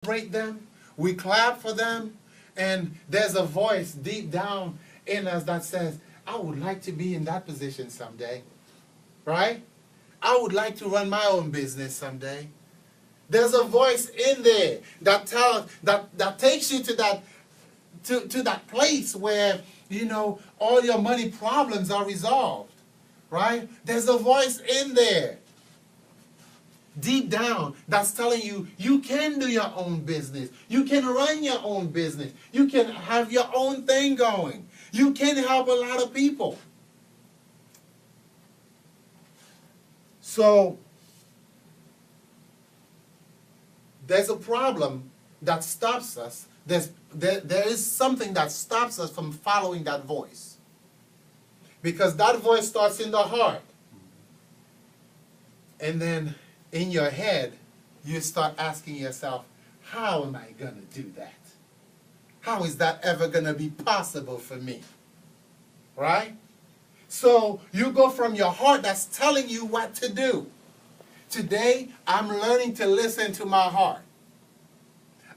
celebrate them, we clap for them, and there's a voice deep down in us that says, I would like to be in that position someday, right? I would like to run my own business someday. There's a voice in there that takes you to that place where, all your money problems are resolved, right? There's a voice in there deep down that's telling you you can do your own business. You can run your own business. You can have your own thing going. You can help a lot of people. So there's a problem that stops us. There is something that stops us from following that voice. Because that voice starts in the heart. And then in your head, you start asking yourself, how am I going to do that? How is that ever going to be possible for me? Right? So you go from your heart that's telling you what to do. Today, I'm learning to listen to my heart.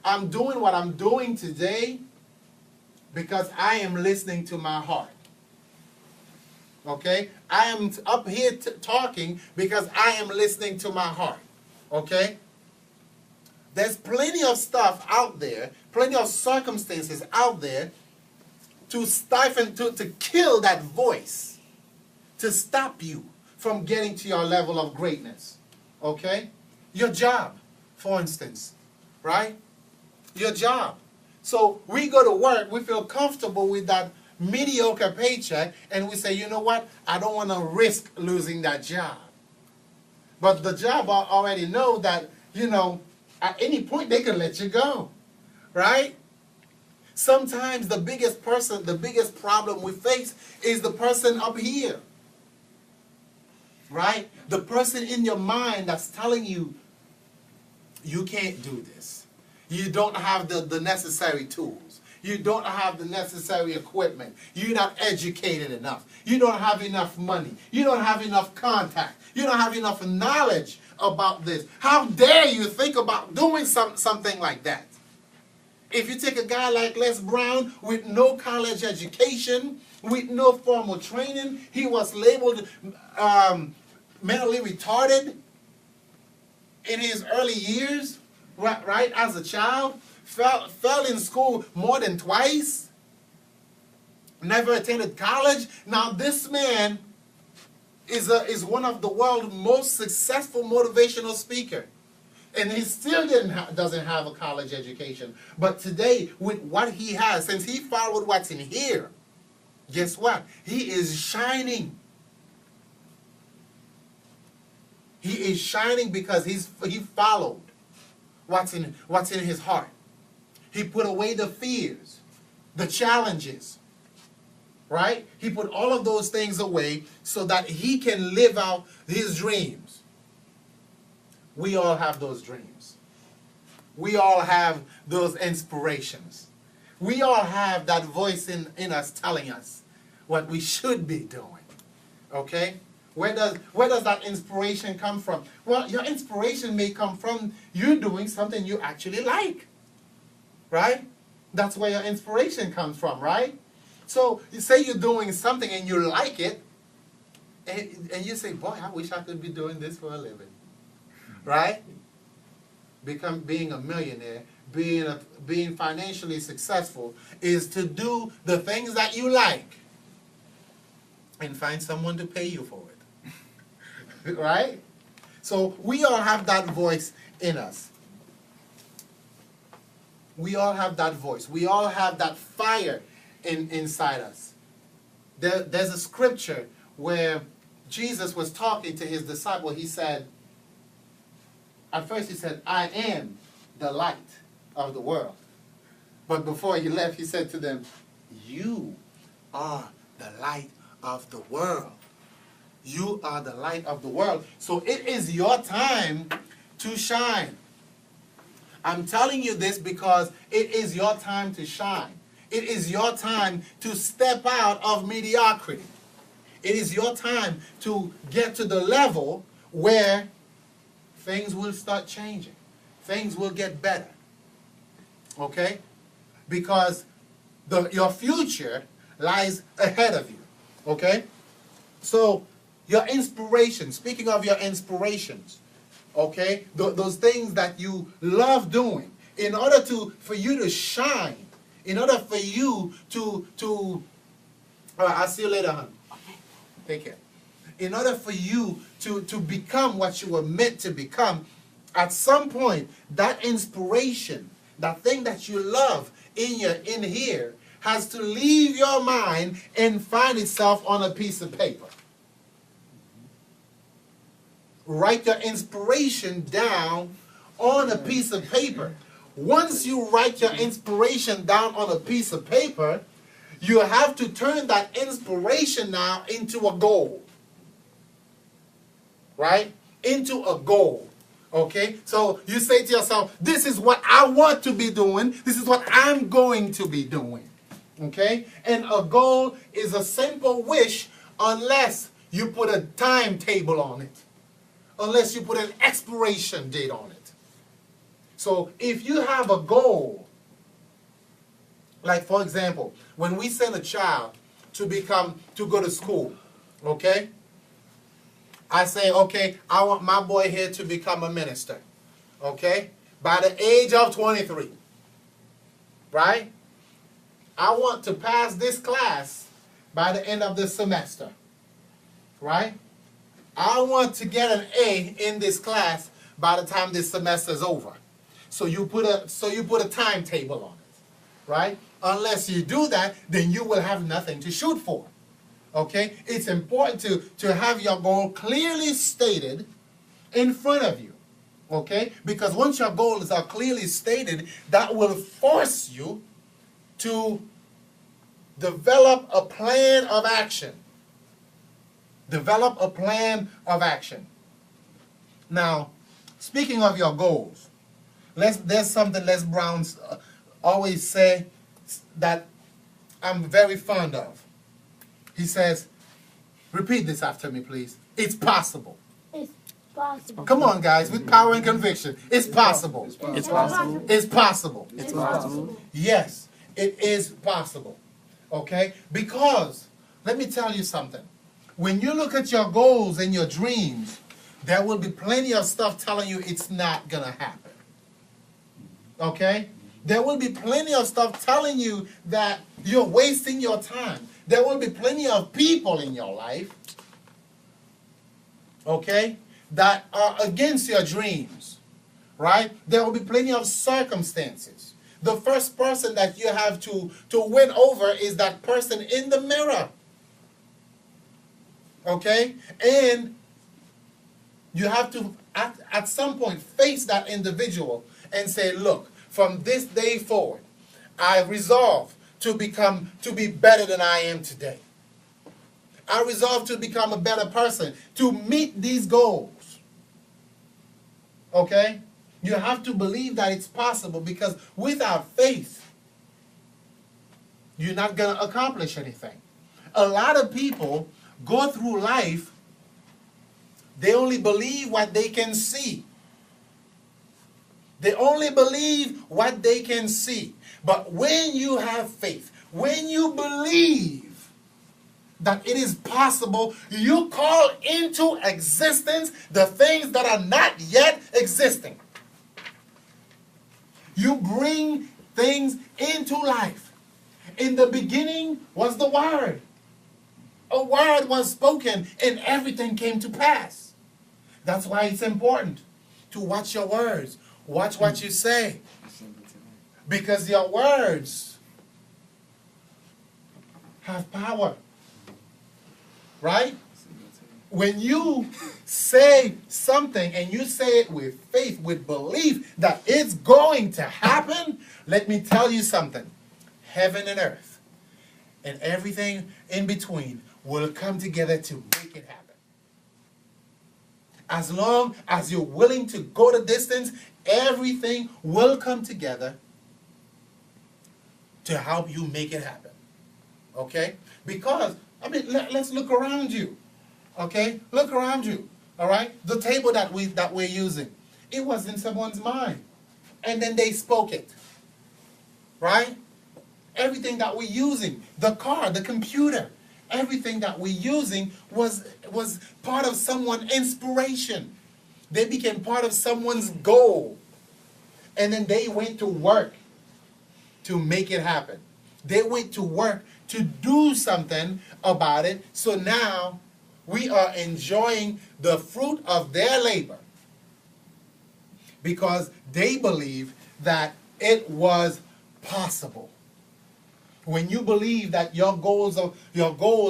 I'm doing what I'm doing today because I am listening to my heart. Okay? I am up here talking because I am listening to my heart. Okay? There's plenty of stuff out there, plenty of circumstances out there to stifle, to kill that voice, to stop you from getting to your level of greatness. Okay? Your job, for instance, right? Your job. So we go to work, we feel comfortable with that mediocre paycheck, and we say, you know what? I don't want to risk losing that job. But the job already know that, at any point they can let you go. Right? Sometimes the biggest problem we face is the person up here. Right? The person in your mind that's telling you, you can't do this. You don't have the necessary tools. You don't have the necessary equipment. You're not educated enough. You don't have enough money. You don't have enough contact. You don't have enough knowledge about this. How dare you think about doing something like that? If you take a guy like Les Brown with no college education, with no formal training, he was labeled mentally retarded in his early years, right, as a child, fell in school more than twice, never attended college. Now this man is one of the world's most successful motivational speaker. And he still doesn't have a college education. But today, with what he has, since he followed what's in here, guess what? He is shining. He is shining because he followed what's in his heart. He put away the fears, the challenges, right? He put all of those things away so that he can live out his dreams. We all have those dreams. We all have those inspirations. We all have that voice in us telling us what we should be doing. Okay? Where does that inspiration come from? Well, your inspiration may come from you doing something you actually like. Right? That's where your inspiration comes from, right? So you say you're doing something and you like it, and you say, boy, I wish I could be doing this for a living. Right? Being a millionaire, being financially successful is to do the things that you like and find someone to pay you for it. Right? So we all have that voice in us. We all have that voice. We all have that fire inside us. There's a scripture where Jesus was talking to his disciple. He said, at first he said, I am the light of the world. But before he left, he said to them, you are the light of the world. You are the light of the world. So it is your time to shine. I'm telling you this because it is your time to shine. It is your time to step out of mediocrity. It is your time to get to the level where things will start changing. Things will get better. Okay? Because your future lies ahead of you. Okay? So, your inspiration, speaking of your inspirations, okay, those things that you love doing, in order for you to shine, in order for you to all right, I'll see you later, hon. Take care. In order for you to become what you were meant to become, at some point, that inspiration, that thing that you love in here, has to leave your mind and find itself on a piece of paper. Write your inspiration down on a piece of paper. Once you write your inspiration down on a piece of paper, you have to turn that inspiration now into a goal. Right? Into a goal. Okay? So you say to yourself, this is what I want to be doing. This is what I'm going to be doing. Okay? And a goal is a simple wish unless you put a timetable on it. Unless you put an expiration date on it. So if you have a goal, like for example, when we send a child to go to school, okay? I say, okay, I want my boy here to become a minister, okay? By the age of 23, right? I want to pass this class by the end of the semester, right? I want to get an A in this class by the time this semester is over. So you put a timetable on it, right? Unless you do that, then you will have nothing to shoot for. Okay? It's important to have your goal clearly stated in front of you. Okay? Because once your goals are clearly stated, that will force you to develop a plan of action. Develop a plan of action. Now, speaking of your goals, there's something Les Brown always say that I'm very fond of. He says, repeat this after me, please. It's possible. It's possible. Come on, guys, with power and conviction. It's possible. It's possible. It's possible. It's possible. Yes, it is possible. Okay? Because, let me tell you something. When you look at your goals and your dreams, there will be plenty of stuff telling you it's not going to happen. Okay? There will be plenty of stuff telling you that you're wasting your time. There will be plenty of people in your life, okay, that are against your dreams, right? There will be plenty of circumstances. The first person that you have to win over is that person in the mirror, okay? And you have to, at some point, face that individual and say, look, from this day forward, I resolve to be better than I am today. I resolve to become a better person, to meet these goals. Okay? You have to believe that it's possible, because without faith, you're not going to accomplish anything. A lot of people go through life, they only believe what they can see. They only believe what they can see. But when you have faith, when you believe that it is possible, you call into existence the things that are not yet existing. You bring things into life. In the beginning was the Word. A word was spoken and everything came to pass. That's why it's important to watch your words. Watch what you say. Because your words have power. Right? When you say something and you say it with faith, with belief that it's going to happen, let me tell you something. Heaven and earth and everything in between will come together to make it happen. As long as you're willing to go the distance, everything will come together to help you make it happen. Okay? Because, I mean, let's look around you. Okay? Look around you. All right? The table that we're using, it was in someone's mind. And then they spoke it. right? Everything that we're using, the car, the computer, everything that we're using was part of someone's inspiration. They became part of someone's goal. And then they went to work to make it happen. They went to work to do something about it. So now we are enjoying the fruit of their labor because they believe that it was possible. When you believe that your goals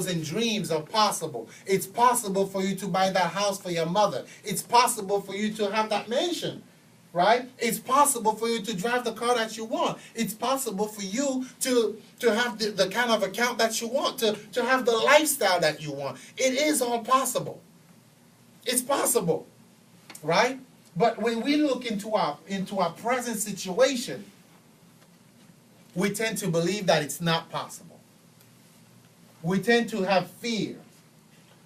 and dreams are possible, it's possible for you to buy that house for your mother. It's possible for you to have that mansion, right? It's possible for you to drive the car that you want. It's possible for you to have the kind of account that you want, to have the lifestyle that you want. It is all possible. It's possible, right? But when we look into our present situation, we tend to believe that it's not possible. We tend to have fear,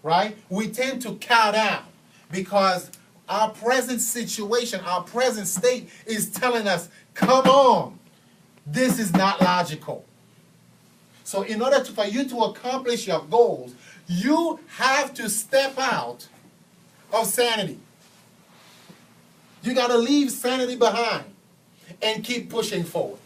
right? We tend to count out because our present situation, our present state is telling us, come on, this is not logical. So in order for you to accomplish your goals, you have to step out of sanity. You got to leave sanity behind and keep pushing forward.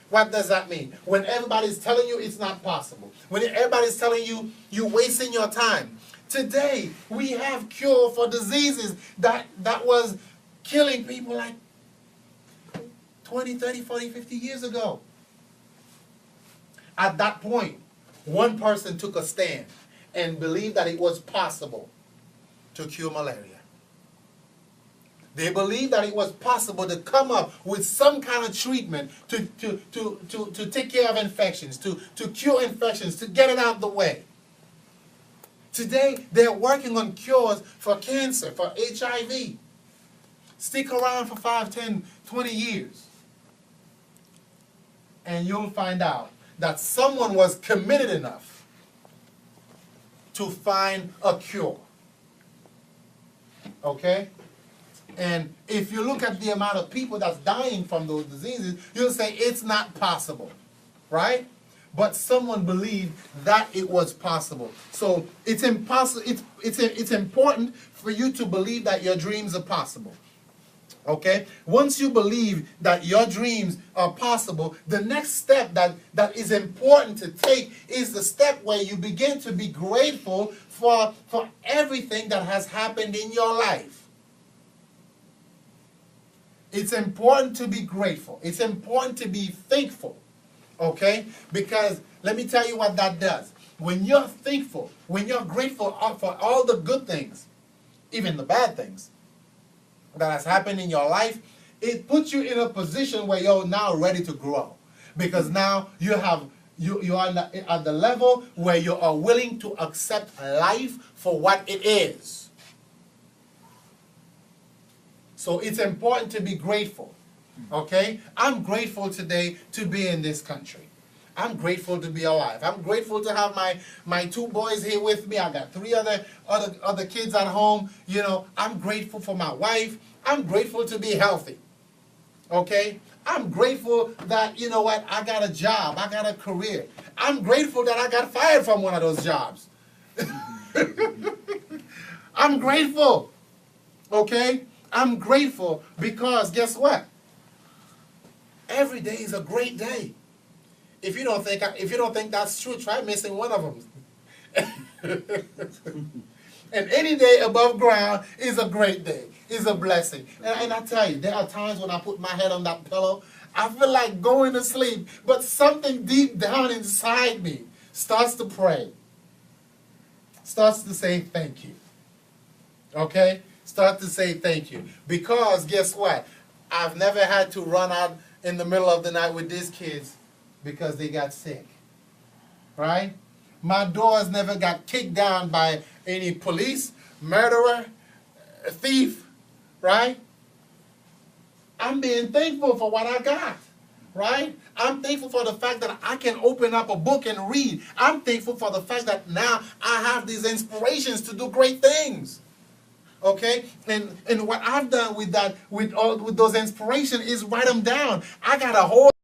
What does that mean? When everybody's telling you it's not possible, when everybody's telling you you're wasting your time. Today, we have cure for diseases that was killing people like 20, 30, 40, 50 years ago. At that point, one person took a stand and believed that it was possible to cure malaria. They believed that it was possible to come up with some kind of treatment to take care of infections, to cure infections, to get it out of the way. Today, they're working on cures for cancer, for HIV. Stick around for 5, 10, 20 years. And you'll find out that someone was committed enough to find a cure. Okay? And if you look at the amount of people that's dying from those diseases, you'll say it's not possible, right? But someone believed that it was possible. So it's impossible. It's important for you to believe that your dreams are possible. Okay? Once you believe that your dreams are possible, the next step that is important to take is the step where you begin to be grateful for everything that has happened in your life. It's important to be grateful. It's important to be thankful, okay? Because let me tell you what that does. When you're thankful, when you're grateful for all the good things, even the bad things that has happened in your life, it puts you in a position where you're now ready to grow. Because now you are at the level where you are willing to accept life for what it is. So it's important to be grateful, okay? I'm grateful today to be in this country. I'm grateful to be alive. I'm grateful to have my 2 boys here with me. I got 3 other kids at home. You know, I'm grateful for my wife. I'm grateful to be healthy, okay? I'm grateful that, you know what, I got a job. I got a career. I'm grateful that I got fired from one of those jobs. I'm grateful, okay? I'm grateful because guess what? Every day is a great day. If you don't think that's true, try missing one of them. And any day above ground is a great day, is a blessing. And I tell you, there are times when I put my head on that pillow, I feel like going to sleep, but something deep down inside me starts to pray, starts to say thank you. Okay? Start to say thank you. Because guess what? I've never had to run out in the middle of the night with these kids because they got sick. Right? My doors never got kicked down by any police, murderer, thief. Right? I'm being thankful for what I got. Right? I'm thankful for the fact that I can open up a book and read. I'm thankful for the fact that now I have these inspirations to do great things. Okay, and what I've done with those inspirations is write them down. I got a whole